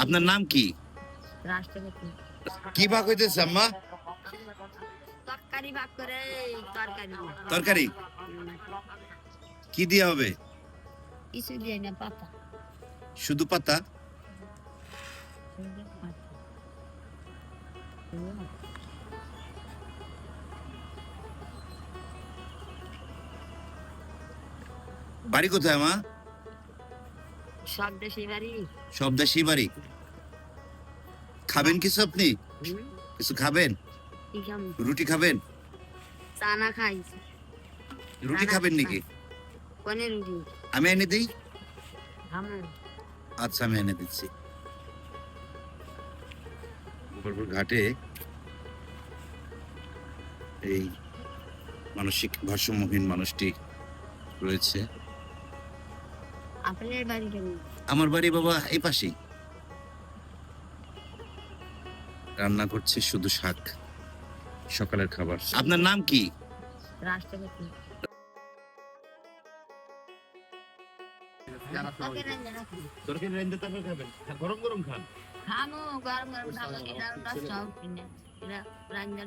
আপনার নাম কি? রাষ্ট্রপতি। কি ভাগ হইতেছে আম্মা? তরকারি ভাগ করে তরকারি। তরকারি কি দিয়ে হবে? কিছু দিয়ে না, পাতা। শুধু পাতা? বাড়ি কোথায় মা? সব দেশে বাড়ি। সব দেশি বাড়ি। খাবেন কিছু আপনি? কিছু খাবেন? কি খাম? রুটি খাবেন? চানা খাই। রুটি খাবেন নাকি? কোনে রুটি? আমি এনে দিই। আমার আচ্ছা আমি এনে দিচ্ছি। গোপালপুর ঘাটে এই মানসিক ভারসাম্যহীন মানুষটি রয়েছে। আপনার বাড়ি কেন? আমার বাড়ি বাবা এই পাশেই। রান্না করছে শুধু শাক, সকালের খাবার। আপনার নাম কি? রাষ্ট্রপতি। তরকারি রাইন্দা তারপর খাবেন, গরম গরম খান। খামো গরম গরম খাবো, এটা নষ্ট হোক না, এটা রান্না